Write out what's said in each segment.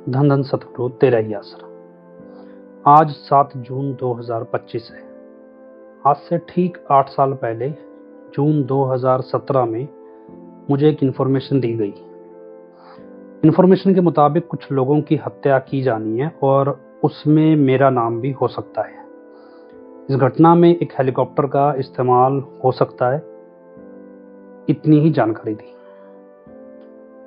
धन धन सतगुरु तेरा ही आसरा। आज 7 जून 2025 है। आज से ठीक 8 साल पहले जून 2017 में मुझे एक इन्फॉर्मेशन दी गई। इन्फॉर्मेशन के मुताबिक कुछ लोगों की हत्या की जानी है और उसमें मेरा नाम भी हो सकता है। इस घटना में एक हेलीकॉप्टर का इस्तेमाल हो सकता है, इतनी ही जानकारी दी।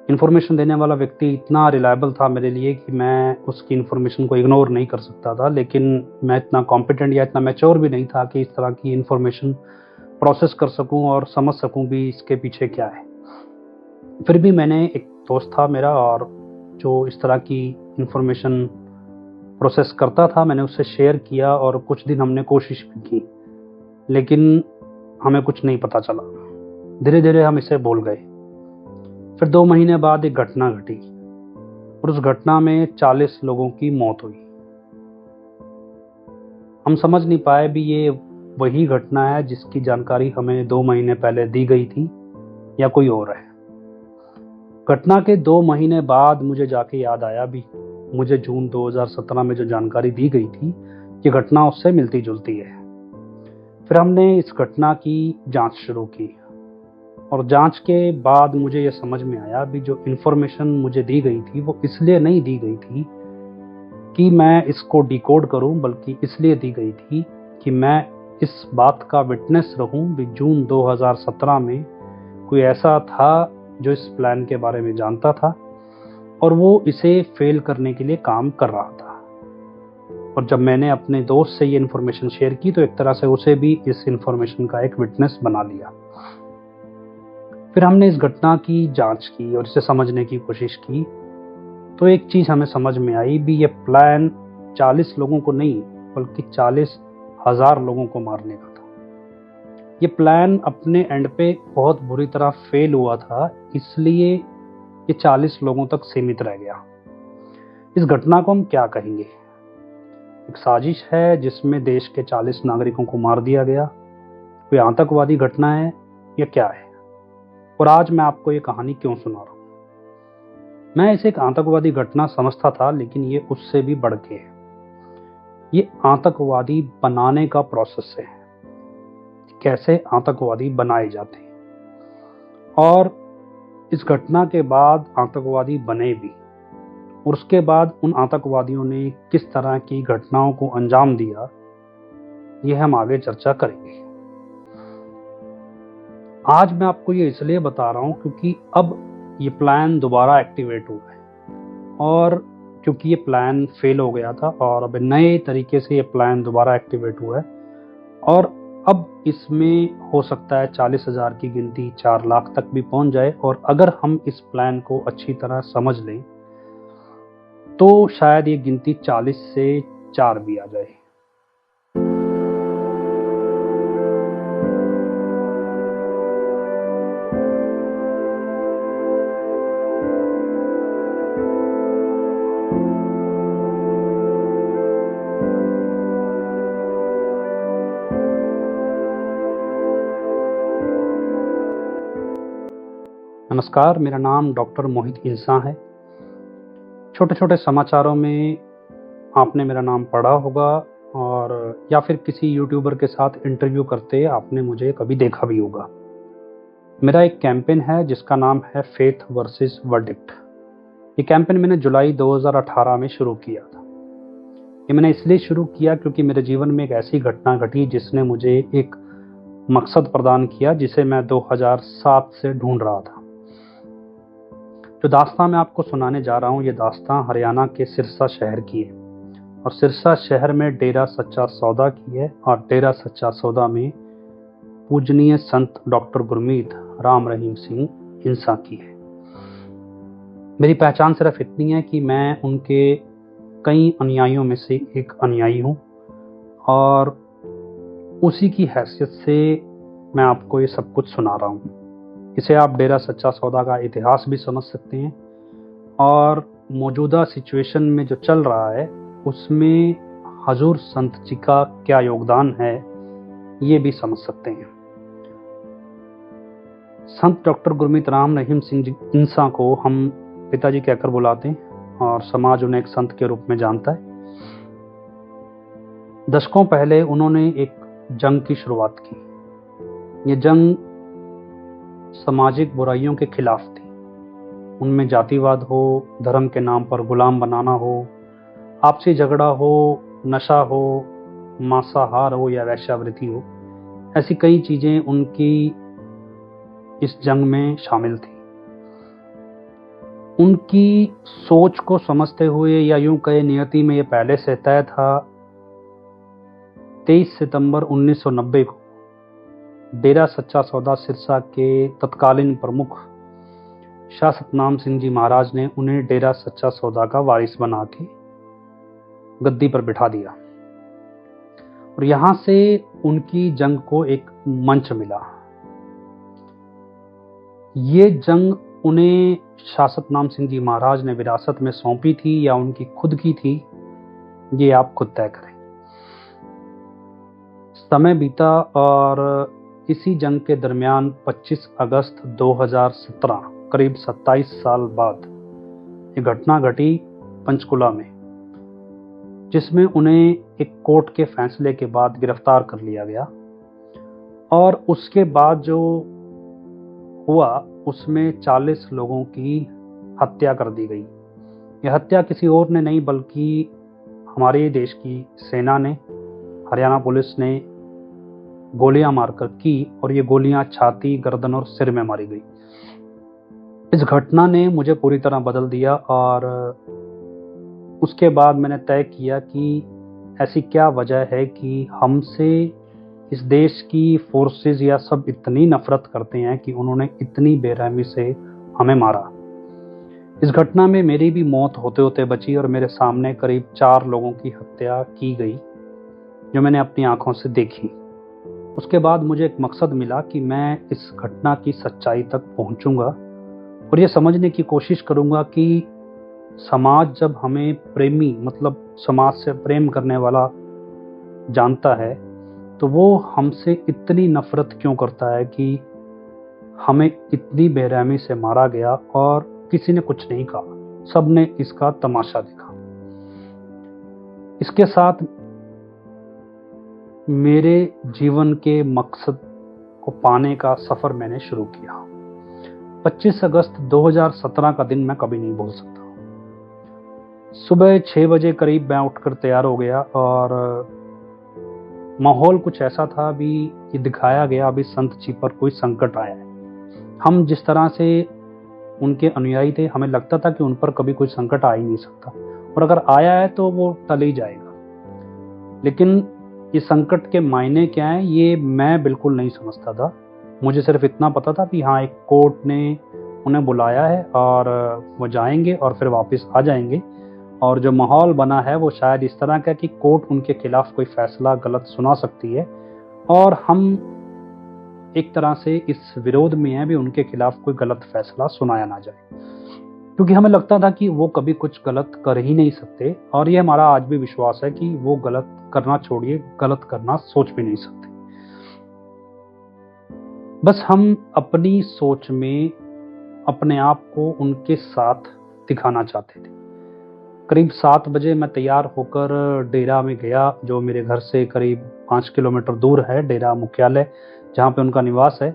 इन्फॉर्मेशन देने वाला व्यक्ति इतना रिलायबल था मेरे लिए कि मैं उसकी इन्फॉर्मेशन को इग्नोर नहीं कर सकता था, लेकिन मैं इतना कॉम्पिटेंट या इतना मैच्योर भी नहीं था कि इस तरह की इन्फॉर्मेशन प्रोसेस कर सकूं और समझ सकूं भी इसके पीछे क्या है। फिर भी मैंने, एक दोस्त था मेरा और जो इस तरह की इन्फॉर्मेशन प्रोसेस करता था, मैंने उससे शेयर किया और कुछ दिन हमने कोशिश भी की, लेकिन हमें कुछ नहीं पता चला। धीरे धीरे हम इसे भूल गए। फिर 2 महीने बाद एक घटना घटी और उस घटना में 40 लोगों की मौत हुई। हम समझ नहीं पाए भी ये वही घटना है जिसकी जानकारी हमें 2 महीने पहले दी गई थी या कोई और है। घटना के 2 महीने बाद मुझे जाके याद आया भी मुझे जून 2017 में जो जानकारी दी गई थी, ये घटना उससे मिलती जुलती है। फिर हमने इस घटना की जांच शुरू की और जांच के बाद मुझे ये समझ में आया भी जो इन्फॉर्मेशन मुझे दी गई थी वो इसलिए नहीं दी गई थी कि मैं इसको डिकोड करूं, बल्कि इसलिए दी गई थी कि मैं इस बात का विटनेस रहूं भी जून 2017 में कोई ऐसा था जो इस प्लान के बारे में जानता था और वो इसे फेल करने के लिए काम कर रहा था। और जब मैंने अपने दोस्त से ये इन्फॉर्मेशन शेयर की तो एक तरह से उसे भी इस इन्फॉर्मेशन का एक विटनेस बना लिया। फिर हमने इस घटना की जांच की और इसे समझने की कोशिश की, तो एक चीज हमें समझ में आई भी ये प्लान 40 लोगों को नहीं बल्कि 40,000 लोगों को मारने का था। ये प्लान अपने एंड पे बहुत बुरी तरह फेल हुआ था, इसलिए ये 40 लोगों तक सीमित रह गया। इस घटना को हम क्या कहेंगे? एक साजिश है जिसमें देश के 40 नागरिकों को मार दिया गया। कोई आतंकवादी घटना है या क्या है? और आज मैं आपको ये कहानी क्यों सुना रहा हूं? मैं इसे एक आतंकवादी घटना समझता था, लेकिन ये उससे भी बढ़ के है। ये आतंकवादी बनाने का प्रोसेस है, कैसे आतंकवादी बनाए जाते हैं। और इस घटना के बाद आतंकवादी बने भी, और उसके बाद उन आतंकवादियों ने किस तरह की घटनाओं को अंजाम दिया, यह हम आगे चर्चा करेंगे। आज मैं आपको ये इसलिए बता रहा हूं क्योंकि अब ये प्लान दोबारा एक्टिवेट हुआ है, और क्योंकि ये प्लान फेल हो गया था और अब नए तरीके से ये प्लान दोबारा एक्टिवेट हुआ है, और अब इसमें हो सकता है 40,000 की गिनती 4 लाख तक भी पहुंच जाए। और अगर हम इस प्लान को अच्छी तरह समझ लें तो शायद ये गिनती 40 से 4 भी आ जाए। नमस्कार, मेरा नाम डॉक्टर मोहित इंसा है। छोटे छोटे समाचारों में आपने मेरा नाम पढ़ा होगा, और या फिर किसी यूट्यूबर के साथ इंटरव्यू करते आपने मुझे कभी देखा भी होगा। मेरा एक कैंपेन है जिसका नाम है फेथ वर्सेस वर्डिक्ट। ये कैंपेन मैंने जुलाई 2018 में शुरू किया था। ये मैंने इसलिए शुरू किया क्योंकि मेरे जीवन में एक ऐसी घटना घटी जिसने मुझे एक मकसद प्रदान किया जिसे मैं 2007 से ढूंढ रहा था। जो दास्तान मैं आपको सुनाने जा रहा हूँ, ये दास्तान हरियाणा के सिरसा शहर की है, और सिरसा शहर में डेरा सच्चा सौदा की है, और डेरा सच्चा सौदा में पूजनीय संत डॉक्टर गुरमीत राम रहीम सिंह इंसा की है। मेरी पहचान सिर्फ इतनी है कि मैं उनके कई अनुयायियों में से एक अनुयायी हूँ, और उसी की हैसियत से मैं आपको ये सब कुछ सुना रहा हूँ। इसे आप डेरा सच्चा सौदा का इतिहास भी समझ सकते हैं, और मौजूदा सिचुएशन में जो चल रहा है उसमें हजूर संत जी का क्या योगदान है ये भी समझ सकते हैं। संत डॉक्टर गुरमीत राम रहीम सिंह जी इंसा को हम पिताजी कहकर बुलाते हैं, और समाज उन्हें एक संत के रूप में जानता है। दशकों पहले उन्होंने एक जंग की शुरुआत की। ये जंग सामाजिक बुराइयों के खिलाफ थी। उनमें जातिवाद हो, धर्म के नाम पर गुलाम बनाना हो, आपसी झगड़ा हो, नशा हो, मांसाहार हो या वेश्यावृत्ति हो, ऐसी कई चीजें उनकी इस जंग में शामिल थी। उनकी सोच को समझते हुए या यूं कहे नियति में ये पहले से तय था। 23 सितंबर 1990 को डेरा सच्चा सौदा सिरसा के तत्कालीन प्रमुख शाह सतनाम सिंह जी महाराज ने उन्हें डेरा सच्चा सौदा का वारिस बना के गद्दी पर बिठा दिया और यहां से उनकी जंग को एक मंच मिला। ये जंग उन्हें शाह सतनाम सिंह जी महाराज ने विरासत में सौंपी थी या उनकी खुद की थी, ये आप खुद तय करें। समय बीता और इसी जंग के दरमियान 25 अगस्त 2017 करीब 27 साल बाद एक घटना घटी पंचकुला में, जिसमें उन्हें एक कोर्ट के फैसले के बाद गिरफ्तार कर लिया गया और उसके बाद जो हुआ उसमें 40 लोगों की हत्या कर दी गई। यह हत्या किसी और ने नहीं बल्कि हमारे देश की सेना ने, हरियाणा पुलिस ने गोलियां मारकर की और ये गोलियां छाती, गर्दन और सिर में मारी गई। इस घटना ने मुझे पूरी तरह बदल दिया और उसके बाद मैंने तय किया कि ऐसी क्या वजह है कि हमसे इस देश की फोर्सेस या सब इतनी नफरत करते हैं कि उन्होंने इतनी बेरहमी से हमें मारा। इस घटना में मेरी भी मौत होते होते बची और मेरे सामने करीब 4 लोगों की हत्या की गई, जो मैंने अपनी आंखों से देखी। उसके बाद मुझे एक मकसद मिला कि मैं इस घटना की सच्चाई तक पहुंचूंगा और ये समझने की कोशिश करूंगा कि समाज जब हमें प्रेमी, मतलब समाज से प्रेम करने वाला जानता है, तो वो हमसे इतनी नफरत क्यों करता है कि हमें इतनी बेरहमी से मारा गया और किसी ने कुछ नहीं कहा, सबने इसका तमाशा देखा। इसके साथ मेरे जीवन के मकसद को पाने का सफर मैंने शुरू किया। 25 अगस्त 2017 का दिन मैं कभी नहीं भूल सकता। सुबह 6 बजे करीब मैं उठकर तैयार हो गया और माहौल कुछ ऐसा था, अभी ये दिखाया गया अभी संत जी पर कोई संकट आया है। हम जिस तरह से उनके अनुयायी थे, हमें लगता था कि उन पर कभी कोई संकट आ ही नहीं सकता और अगर आया है तो वो टल ही जाएगा। लेकिन ये संकट के मायने क्या हैं ये मैं बिल्कुल नहीं समझता था। मुझे सिर्फ इतना पता था कि हाँ, एक कोर्ट ने उन्हें बुलाया है और वो जाएंगे और फिर वापस आ जाएंगे और जो माहौल बना है वो शायद इस तरह का कि कोर्ट उनके खिलाफ कोई फैसला गलत सुना सकती है और हम एक तरह से इस विरोध में हैं भी उनके खिलाफ कोई गलत फैसला सुनाया ना जाए, क्योंकि हमें लगता था कि वो कभी कुछ गलत कर ही नहीं सकते और ये हमारा आज भी विश्वास है कि वो गलत करना छोड़िए, गलत करना सोच भी नहीं सकते। बस हम अपनी सोच में अपने आप को उनके साथ दिखाना चाहते थे। करीब 7 बजे मैं तैयार होकर डेरा में गया, जो मेरे घर से करीब 5 किलोमीटर दूर है, डेरा मुख्यालय जहाँ पे उनका निवास है।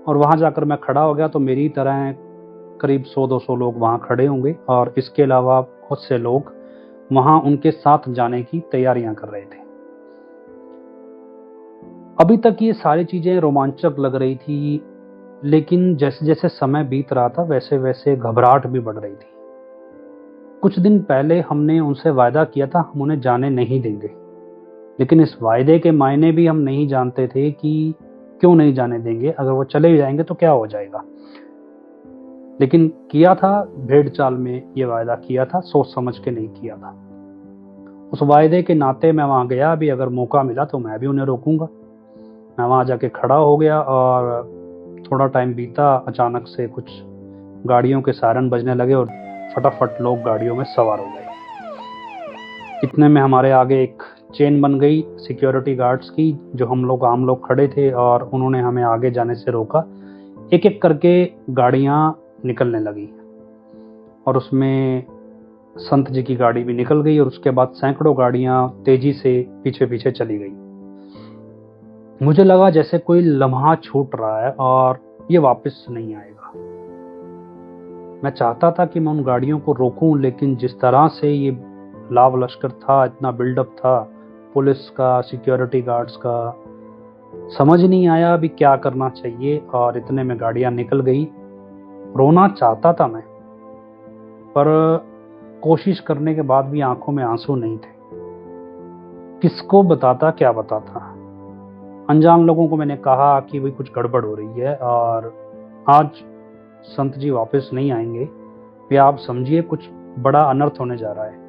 और वहाँ जाकर मैं खड़ा हो गया तो मेरी तरह करीब 100-200 लोग वहाँ खड़े होंगे और इसके अलावा बहुत से लोग वहाँ उनके साथ जाने की तैयारियां कर रहे थे। अभी तक ये सारी चीज़ें रोमांचक लग रही थी, लेकिन जैसे जैसे समय बीत रहा था वैसे वैसे घबराहट भी बढ़ रही थी। कुछ दिन पहले हमने उनसे वायदा किया था हम उन्हें जाने नहीं देंगे, लेकिन इस वायदे के मायने भी हम नहीं जानते थे कि क्यों नहीं जाने देंगे, अगर वो चले जाएंगे तो क्या हो जाएगा। लेकिन किया था, भेड़ चाल में ये वायदा किया था, सोच समझ के नहीं किया था। उस वायदे के नाते मैं वहाँ गया, अभी अगर मौका मिला तो मैं भी उन्हें रोकूंगा। मैं वहाँ जाके खड़ा हो गया और थोड़ा टाइम बीता, अचानक से कुछ गाड़ियों के सायरन बजने लगे और फटाफट लोग गाड़ियों में सवार हो गए। इतने में हमारे आगे एक चेन बन गई सिक्योरिटी गार्ड्स की, जो आम लोग खड़े थे और उन्होंने हमें आगे जाने से रोका। एक एक करके गाड़ियां निकलने लगी और उसमें संत जी की गाड़ी भी निकल गई और उसके बाद सैकड़ों गाड़ियां तेजी से पीछे पीछे चली गई। मुझे लगा जैसे कोई लम्हा छूट रहा है और ये वापस नहीं आएगा। मैं चाहता था कि मैं उन गाड़ियों को रोकूं, लेकिन जिस तरह से ये लाव लश्कर था, इतना बिल्डअप था पुलिस का, सिक्योरिटी गार्ड्स का, समझ नहीं आया अभी क्या करना चाहिए। और इतने में गाड़ियां निकल गई। रोना चाहता था मैं, पर कोशिश करने के बाद भी आंखों में आंसू नहीं थे। किसको बताता, क्या बताता। अनजान लोगों को मैंने कहा कि भाई कुछ गड़बड़ हो रही है और आज संत जी वापस नहीं आएंगे, ये आप समझिए कुछ बड़ा अनर्थ होने जा रहा है।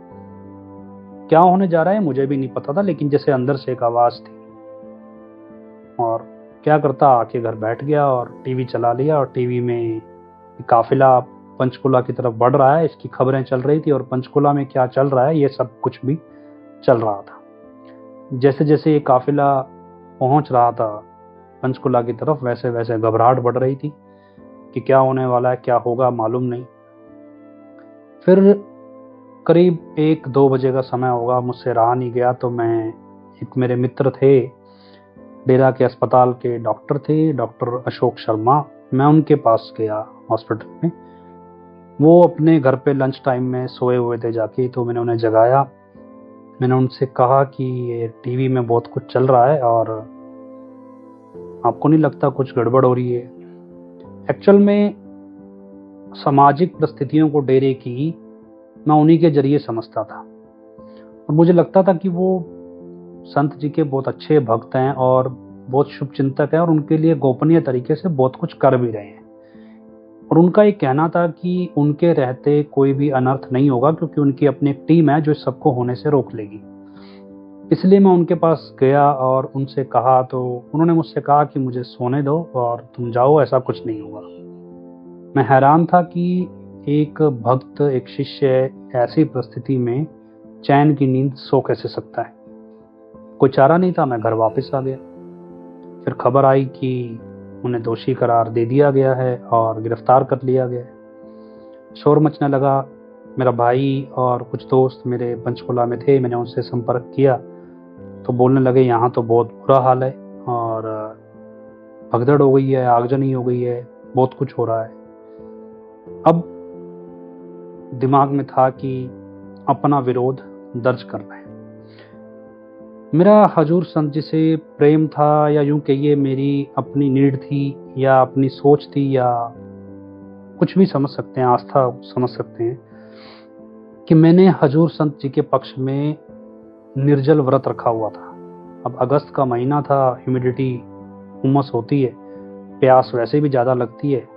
क्या होने जा रहा है मुझे भी नहीं पता था, लेकिन जैसे अंदर से एक आवाज थी। और क्या करता, आके घर बैठ गया और टीवी चला लिया। और टीवी में काफिला पंचकुला की तरफ बढ़ रहा है, इसकी खबरें चल रही थी। और पंचकुला में क्या चल रहा है ये सब कुछ भी चल रहा था। जैसे जैसे ये काफिला पहुंच रहा था पंचकुला की तरफ, वैसे वैसे घबराहट बढ़ रही थी कि क्या होने वाला है, क्या होगा मालूम नहीं। फिर करीब 1-2 बजे का समय होगा, मुझसे रहा नहीं गया। तो मैं, एक मेरे मित्र थे, डेरा के अस्पताल के डॉक्टर थे, डॉक्टर अशोक शर्मा, मैं उनके पास गया हॉस्पिटल में। वो अपने घर पे लंच टाइम में सोए हुए थे जाके, तो मैंने उन्हें जगाया। मैंने उनसे कहा कि ये टीवी में बहुत कुछ चल रहा है और आपको नहीं लगता कुछ गड़बड़ हो रही है। एक्चुअल में सामाजिक परिस्थितियों को डेरे की मैं उन्हीं के जरिए समझता था और मुझे लगता था कि वो संत जी के बहुत अच्छे भक्त हैं और बहुत शुभ चिंतक हैं और उनके लिए गोपनीय तरीके से बहुत कुछ कर भी रहे हैं। और उनका एक कहना था कि उनके रहते कोई भी अनर्थ नहीं होगा, क्योंकि उनकी अपनी एक टीम है जो सबको होने से रोक लेगी। इसलिए मैं उनके पास गया और उनसे कहा, तो उन्होंने मुझसे कहा कि मुझे सोने दो और तुम जाओ, ऐसा कुछ नहीं होगा। मैं हैरान था कि एक भक्त, एक शिष्य ऐसी परिस्थिति में चैन की नींद सो कैसे सकता है। कोई चारा नहीं था, मैं घर वापस आ गया। फिर खबर आई कि उन्हें दोषी करार दे दिया गया है और गिरफ्तार कर लिया गया है। शोर मचने लगा। मेरा भाई और कुछ दोस्त मेरे पंचकुला में थे, मैंने उनसे संपर्क किया तो बोलने लगे यहाँ तो बहुत बुरा हाल है और भगदड़ हो गई है, आगजनी हो गई है, बहुत कुछ हो रहा है। अब दिमाग में था कि अपना विरोध दर्ज करना है। मेरा हजूर संत जी से प्रेम था, या यूं कहिए मेरी अपनी नीड थी, या अपनी सोच थी, या कुछ भी समझ सकते हैं, आस्था समझ सकते हैं, कि मैंने हजूर संत जी के पक्ष में निर्जल व्रत रखा हुआ था। अब अगस्त का महीना था, ह्यूमिडिटी, उमस होती है, प्यास वैसे भी ज़्यादा लगती है।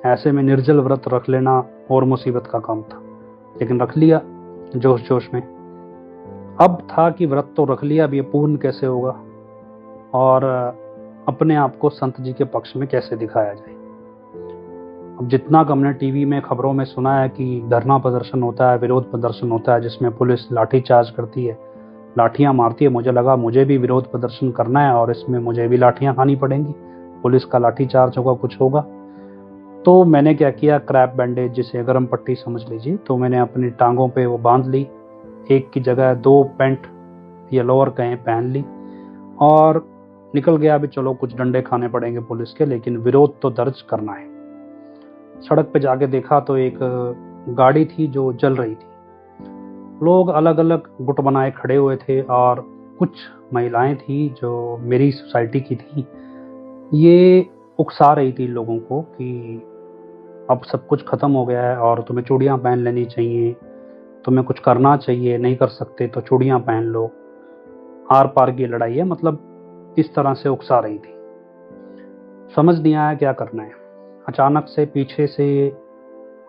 ऐसे में निर्जल व्रत रख लेना और मुसीबत का काम था, लेकिन रख लिया जोश जोश में। अब था कि व्रत तो रख लिया, अब ये पूर्ण कैसे होगा और अपने आप को संत जी के पक्ष में कैसे दिखाया जाए। अब जितना हमने टीवी में खबरों में सुना है कि धरना प्रदर्शन होता है, विरोध प्रदर्शन होता है, जिसमें पुलिस लाठी चार्ज करती है, लाठियां मारती है, मुझे लगा मुझे भी विरोध प्रदर्शन करना है और इसमें मुझे भी लाठियां खानी पड़ेंगी, पुलिस का लाठी चार्ज होगा, कुछ होगा। तो मैंने क्या किया, क्रैप बैंडेज, जिसे गर्म पट्टी समझ लीजिए, तो मैंने अपनी टांगों पे वो बांध ली। एक की जगह 2 पैंट या लोअर कहें पहन ली और निकल गया। अभी चलो कुछ डंडे खाने पड़ेंगे पुलिस के, लेकिन विरोध तो दर्ज करना है। सड़क पे जाके देखा तो एक गाड़ी थी जो जल रही थी। लोग अलग अलग गुट बनाए खड़े हुए थे और कुछ महिलाएं थी जो मेरी सोसाइटी की थी। ये उकसा रही थी लोगों को कि अब सब कुछ खत्म हो गया है और तुम्हें चूड़ियां पहन लेनी चाहिए, तुम्हें कुछ करना चाहिए, नहीं कर सकते तो चूड़ियां पहन लो, आर पार की लड़ाई है, मतलब इस तरह से उकसा रही थी। समझ नहीं आया क्या करना है। अचानक से पीछे से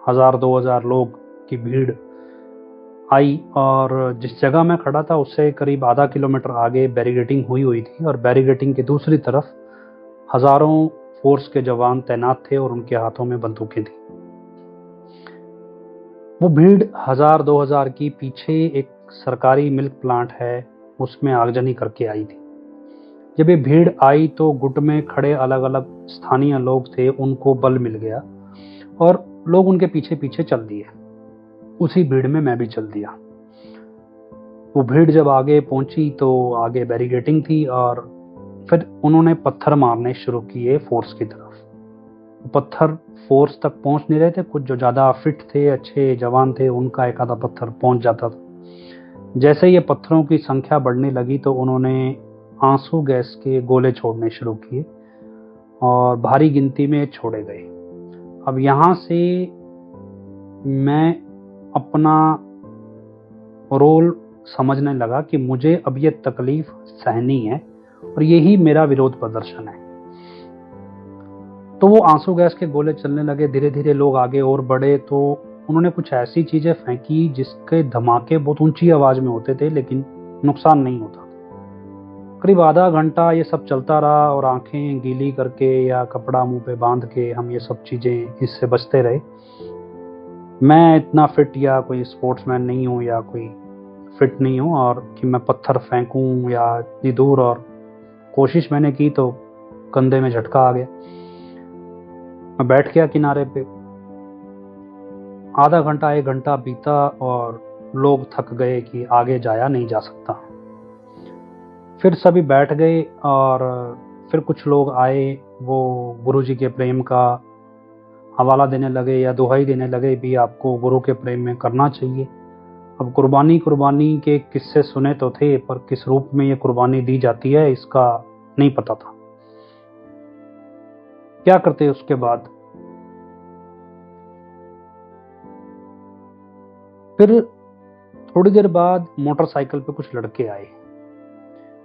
1000-2000 लोग की भीड़ आई और जिस जगह मैं खड़ा था उससे करीब आधा किलोमीटर आगे बैरिकेडिंग हुई थी और बैरिकेडिंग की दूसरी तरफ हजारों फोर्स के जवान तैनात थे और उनके हाथों में बंदूकें थी। वो भीड़ 1000-2000 की पीछे एक सरकारी मिल्क प्लांट है, उसमें आगजनी करके आई थी। जब ये भीड़ आई तो गुट में खड़े अलग अलग स्थानीय लोग थे, उनको बल मिल गया और लोग उनके पीछे पीछे चल दिए। उसी भीड़ में मैं भी चल दिया। वो भीड़ जब आगे पहुंची तो आगे बैरिकेडिंग थी और फिर उन्होंने पत्थर मारने शुरू किए फोर्स की तरफ। पत्थर फोर्स तक पहुंच नहीं रहे थे, कुछ जो ज़्यादा फिट थे, अच्छे जवान थे, उनका एक आधा पत्थर पहुंच जाता था। जैसे ये पत्थरों की संख्या बढ़ने लगी तो उन्होंने आंसू गैस के गोले छोड़ने शुरू किए और भारी गिनती में छोड़े गए। अब यहाँ से मैं अपना रोल समझने लगा कि मुझे अब ये तकलीफ सहनी है और यही मेरा विरोध प्रदर्शन है। तो वो आंसू गैस के गोले चलने लगे, धीरे धीरे लोग आगे और बढ़े। तो उन्होंने कुछ ऐसी चीजें फेंकी जिसके धमाके बहुत ऊंची आवाज में होते थे लेकिन नुकसान नहीं होता। करीब आधा घंटा ये सब चलता रहा और आंखें गीली करके या कपड़ा मुंह पे बांध के हम ये सब चीजें इससे बचते रहे। मैं इतना फिट या कोई स्पोर्ट्समैन नहीं हूँ या कोई फिट नहीं हूँ और कि मैं पत्थर फेंकूं या इतनी दूर, और कोशिश मैंने की तो कंधे में झटका आ गया। मैं बैठ गया किनारे पे। आधा घंटा 1 घंटा बीता और लोग थक गए कि आगे जाया नहीं जा सकता। फिर सभी बैठ गए और फिर कुछ लोग आए, वो गुरु जी के प्रेम का हवाला देने लगे या दुहाई देने लगे भी आपको गुरु के प्रेम में करना चाहिए। अब कुर्बानी के किस्से सुने तो थे, पर किस रूप में ये कुर्बानी दी जाती है इसका नहीं पता था। क्या करते उसके बाद? फिर थोड़ी देर बाद मोटरसाइकिल पे कुछ लड़के आए।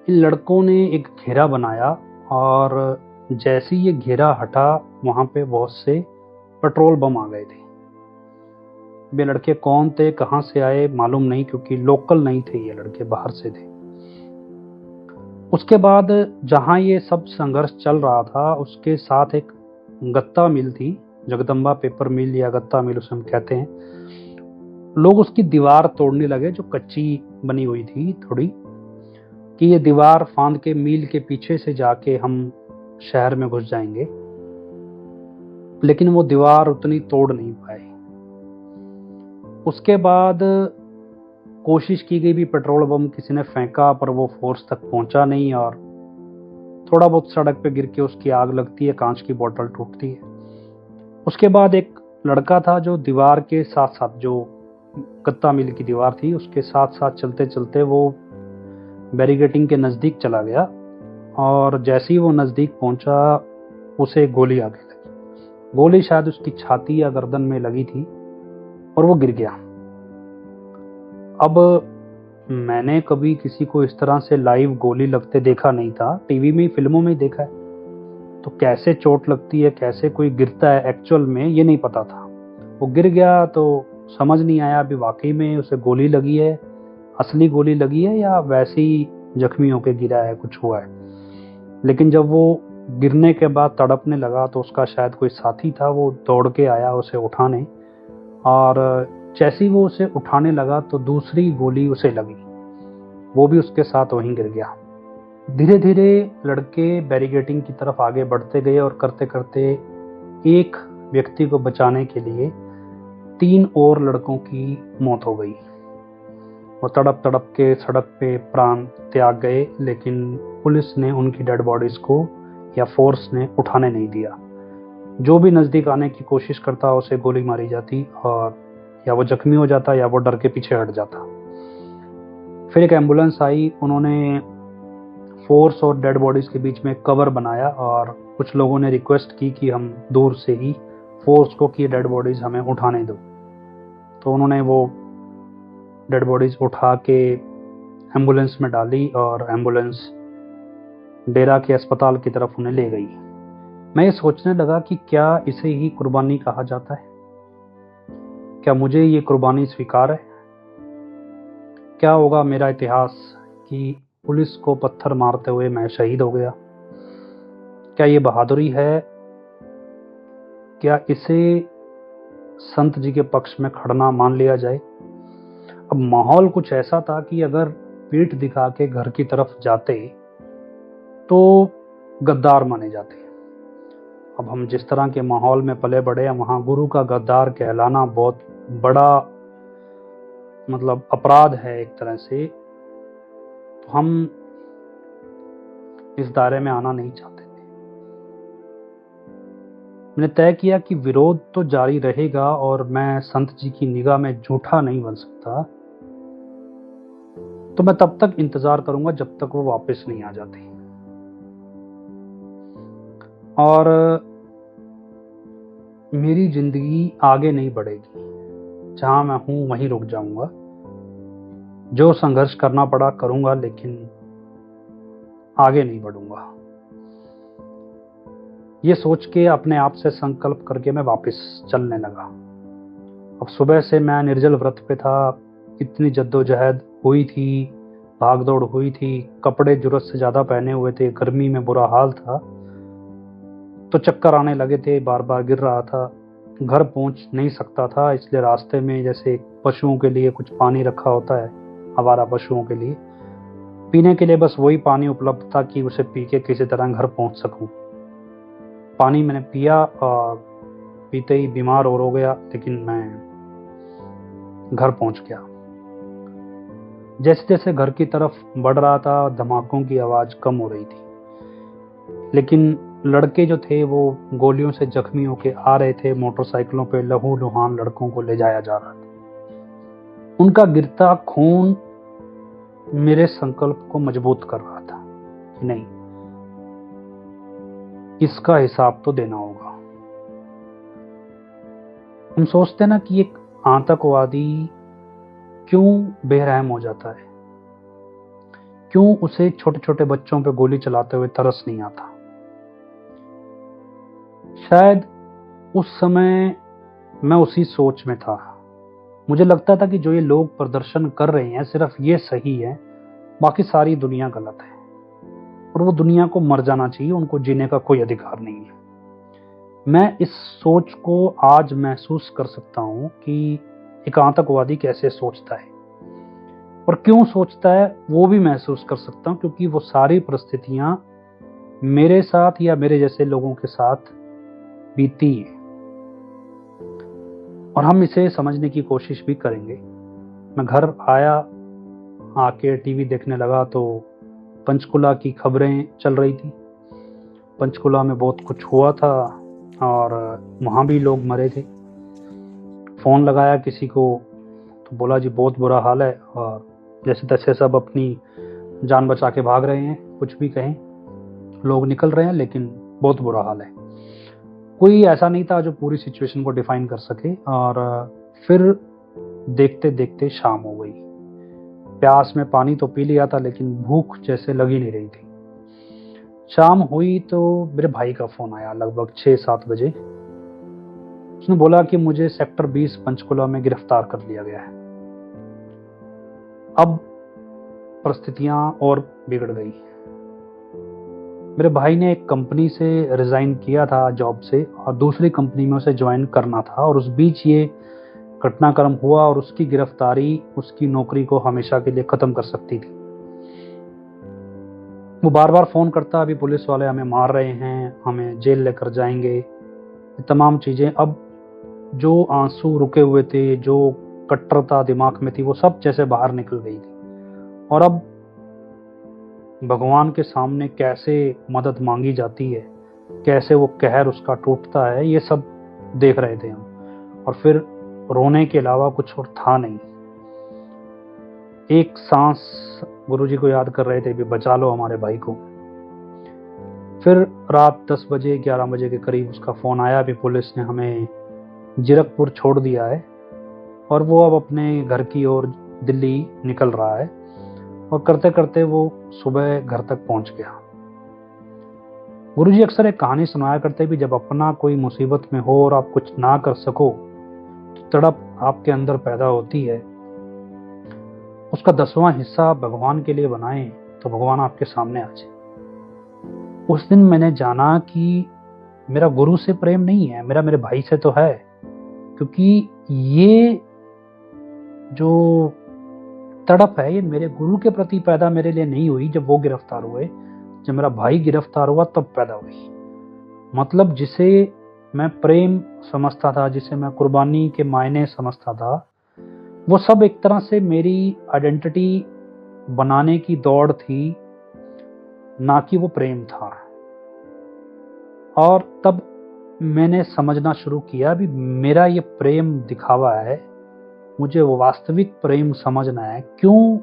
इन लड़कों ने एक घेरा बनाया और जैसे ये घेरा हटा वहां पे बहुत से पेट्रोल बम आ गए थे। ये लड़के कौन थे, कहां से आए मालूम नहीं, क्योंकि लोकल नहीं थे, ये लड़के बाहर से थे। उसके बाद जहां ये सब संघर्ष चल रहा था उसके साथ एक गत्ता मिल थी, जगदम्बा पेपर मिल या गत्ता मिल उसे हम कहते हैं। लोग उसकी दीवार तोड़ने लगे जो कच्ची बनी हुई थी थोड़ी, कि ये दीवार फांद के मील के पीछे से जाके हम शहर में घुस जाएंगे। लेकिन वो दीवार उतनी तोड़ नहीं पाए। उसके बाद कोशिश की गई भी, पेट्रोल बम किसी ने फेंका पर वो फोर्स तक पहुंचा नहीं और थोड़ा बहुत सड़क पे गिर के उसकी आग लगती है, कांच की बोतल टूटती है। उसके बाद एक लड़का था जो दीवार के साथ साथ, जो गत्ता मिल की दीवार थी उसके साथ साथ चलते चलते वो बैरिकेडिंग के नज़दीक चला गया और जैसे ही वो नज़दीक पहुंचा उसे गोली आगे लगी। गोली शायद उसकी छाती या गर्दन में लगी थी और वो गिर गया। अब मैंने कभी किसी को इस तरह से लाइव गोली लगते देखा नहीं था, टीवी में, फिल्मों में देखा है, तो कैसे चोट लगती है, कैसे कोई गिरता है एक्चुअल में ये नहीं पता था। वो गिर गया तो समझ नहीं आया अभी वाकई में उसे गोली लगी है, असली गोली लगी है या वैसे ही जख्मी होकर गिरा है, कुछ हुआ है। लेकिन जब वो गिरने के बाद तड़पने लगा तो उसका शायद कोई साथी था, वो दौड़ के आया उसे उठाने, और जैसे ही वो उसे उठाने लगा तो दूसरी गोली उसे लगी, वो भी उसके साथ वहीं गिर गया। धीरे धीरे लड़के बैरिकेडिंग की तरफ आगे बढ़ते गए और करते करते एक व्यक्ति को बचाने के लिए 3 और लड़कों की मौत हो गई। वो तड़प तड़प के सड़क पे प्राण त्याग गए, लेकिन पुलिस ने उनकी डेड बॉडीज को या फोर्स ने उठाने नहीं दिया। जो भी नज़दीक आने की कोशिश करता उसे गोली मारी जाती और या वो जख्मी हो जाता या वो डर के पीछे हट जाता। फिर एक एम्बुलेंस आई, उन्होंने फोर्स और डेड बॉडीज के बीच में कवर बनाया और कुछ लोगों ने रिक्वेस्ट की कि हम दूर से ही फोर्स को कि डेड बॉडीज हमें उठाने दो। तो उन्होंने वो डेड बॉडीज उठा के एम्बुलेंस में डाली और एम्बुलेंस डेरा के अस्पताल की तरफ उन्हें ले गई। मैं ये सोचने लगा कि क्या इसे ही कुर्बानी कहा जाता है? क्या मुझे ये कुर्बानी स्वीकार है? क्या होगा मेरा इतिहास कि पुलिस को पत्थर मारते हुए मैं शहीद हो गया? क्या ये बहादुरी है? क्या इसे संत जी के पक्ष में खड़ना मान लिया जाए? अब माहौल कुछ ऐसा था कि अगर पीठ दिखा के घर की तरफ जाते तो गद्दार माने जाते। अब हम जिस तरह के माहौल में पले बड़े हैं वहाँ गुरु का गद्दार कहलाना बहुत बड़ा मतलब अपराध है एक तरह से, तो हम इस दायरे में आना नहीं चाहते थे। मैंने तय किया कि विरोध तो जारी रहेगा और मैं संत जी की निगाह में झूठा नहीं बन सकता, तो मैं तब तक इंतजार करूंगा जब तक वो वापस नहीं आ जाती। और मेरी जिंदगी आगे नहीं बढ़ेगी, जहां मैं हूं वहीं रुक जाऊंगा। जो संघर्ष करना पड़ा करूंगा, लेकिन आगे नहीं बढ़ूंगा। ये सोच के अपने आप से संकल्प करके मैं वापस चलने लगा। अब सुबह से मैं निर्जल व्रत पे था। इतनी जद्दोजहद हुई थी, भागदौड़ हुई थी, कपड़े जरूरत से ज्यादा पहने हुए थे, गर्मी में बुरा हाल था, तो चक्कर आने लगे थे, बार बार गिर रहा था, घर पहुंच नहीं सकता था। इसलिए रास्ते में जैसे पशुओं के लिए कुछ पानी रखा होता है, आवारा पशुओं के लिए, पीने के लिए बस वही पानी उपलब्ध था कि उसे पी के किसी तरह घर पहुंच सकूं। पानी मैंने पिया और पीते ही बीमार और हो गया, लेकिन मैं घर पहुंच गया। जैसे जैसे घर की तरफ बढ़ रहा था, धमाकों की आवाज कम हो रही थी, लेकिन लड़के जो थे वो गोलियों से जख्मी होके आ रहे थे। मोटरसाइकिलों पे लहूलुहान लड़कों को ले जाया जा रहा था। उनका गिरता खून मेरे संकल्प को मजबूत कर रहा था कि नहीं, इसका हिसाब तो देना होगा। हम सोचते ना कि एक आतंकवादी क्यों बेरहम हो जाता है, क्यों उसे छोटे छोटे बच्चों पे गोली चलाते हुए तरस नहीं आता। शायद उस समय मैं उसी सोच में था। मुझे लगता था कि जो ये लोग प्रदर्शन कर रहे हैं सिर्फ ये सही है, बाकी सारी दुनिया गलत है और वो दुनिया को मर जाना चाहिए, उनको जीने का कोई अधिकार नहीं है। मैं इस सोच को आज महसूस कर सकता हूं कि एक आतंकवादी कैसे सोचता है और क्यों सोचता है, वो भी महसूस कर सकता हूं, क्योंकि वो सारी परिस्थितियां मेरे साथ या मेरे जैसे लोगों के साथ बीती है और हम इसे समझने की कोशिश भी करेंगे। मैं घर आया, आके टीवी देखने लगा तो पंचकुला की खबरें चल रही थी। पंचकुला में बहुत कुछ हुआ था और वहाँ भी लोग मरे थे। फ़ोन लगाया किसी को तो बोला जी बहुत बुरा हाल है, और जैसे तैसे सब अपनी जान बचा के भाग रहे हैं। कुछ भी कहें, लोग निकल रहे हैं, लेकिन बहुत बुरा हाल है। कोई ऐसा नहीं था जो पूरी सिचुएशन को डिफाइन कर सके। और फिर देखते देखते शाम हो गई। प्यास में पानी तो पी लिया था, लेकिन भूख जैसे लग ही नहीं रही थी। शाम हुई तो मेरे भाई का फ़ोन आया लगभग 6-7 बजे। उसने बोला कि मुझे सेक्टर 20 पंचकुला में गिरफ्तार कर लिया गया है। अब परिस्थितियां और बिगड़ गई। मेरे भाई ने एक कंपनी से रिजाइन किया था जॉब से और दूसरी कंपनी में उसे ज्वाइन करना था, और उस बीच ये घटनाक्रम हुआ और उसकी गिरफ्तारी उसकी नौकरी को हमेशा के लिए खत्म कर सकती थी। वो बार बार फोन करता, अभी पुलिस वाले हमें मार रहे हैं, हमें जेल लेकर जाएंगे, ये तमाम चीजें। अब जो आंसू रुके हुए थे, जो कट्टरता दिमाग में थी, वो सब जैसे बाहर निकल गई थी। और अब भगवान के सामने कैसे मदद मांगी जाती है, कैसे वो कहर उसका टूटता है, ये सब देख रहे थे हम। और फिर रोने के अलावा कुछ और था नहीं। एक सांस गुरुजी को याद कर रहे थे, भी बचा लो हमारे भाई को। फिर रात 10 बजे 11 बजे के करीब उसका फोन आया, भी पुलिस ने हमें जीरकपुर छोड़ दिया है और वो अब अपने घर की ओर दिल्ली निकल रहा है। और करते करते वो सुबह घर तक पहुंच गया। गुरुजी अक्सर एक कहानी सुनाया करते भी, जब अपना कोई मुसीबत में हो और आप कुछ ना कर सको तो तड़प आपके अंदर पैदा होती है। उसका 10वां हिस्सा भगवान के लिए बनाएं तो भगवान आपके सामने आ जाए। उस दिन मैंने जाना कि मेरा गुरु से प्रेम नहीं है, मेरा मेरे भाई से तो है। क्योंकि ये जो तड़प है, ये मेरे गुरु के प्रति पैदा मेरे लिए नहीं हुई जब वो गिरफ्तार हुए। जब मेरा भाई गिरफ्तार हुआ तब पैदा हुई। मतलब जिसे मैं प्रेम समझता था, जिसे मैं कुर्बानी के मायने समझता था, वो सब एक तरह से मेरी आइडेंटिटी बनाने की दौड़ थी, ना कि वो प्रेम था। और तब मैंने समझना शुरू किया भी मेरा ये प्रेम दिखावा है, मुझे वो वास्तविक प्रेम समझना है। क्यों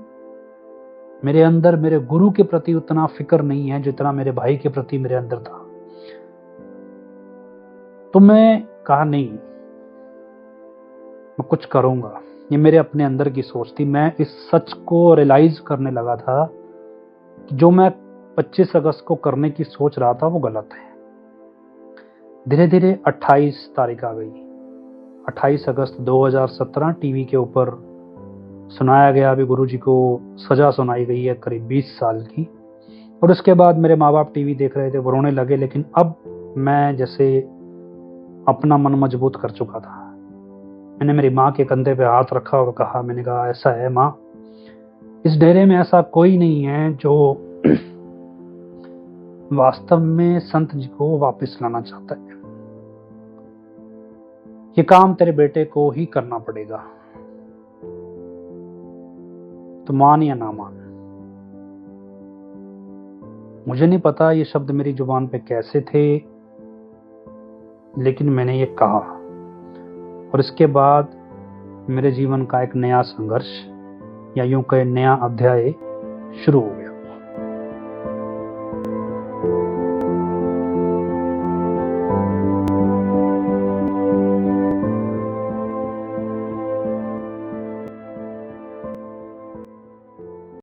मेरे अंदर मेरे गुरु के प्रति उतना फिक्र नहीं है जितना मेरे भाई के प्रति मेरे अंदर था। तो मैं कहा नहीं, मैं कुछ करूंगा। ये मेरे अपने अंदर की सोच थी। मैं इस सच को रियलाइज करने लगा था कि जो मैं 25 अगस्त को करने की सोच रहा था वो गलत है। धीरे धीरे 28 तारीख आ गई। 28 अगस्त 2017 टीवी के ऊपर सुनाया गया। अभी गुरुजी को सजा सुनाई गई है करीब 20 साल की। और उसके बाद मेरे माँ बाप टीवी देख रहे थे, वो रोने लगे। लेकिन अब मैं जैसे अपना मन मजबूत कर चुका था। मैंने मेरी माँ के कंधे पे हाथ रखा और कहा, मैंने कहा ऐसा है माँ, इस डेरे में ऐसा कोई नहीं है जो वास्तव में संत जी को वापस लाना चाहता है। ये काम तेरे बेटे को ही करना पड़ेगा, तो मान या ना मान। मुझे नहीं पता ये शब्द मेरी जुबान पे कैसे थे, लेकिन मैंने ये कहा। और इसके बाद मेरे जीवन का एक नया संघर्ष, या यूं कहे नया अध्याय शुरू हो।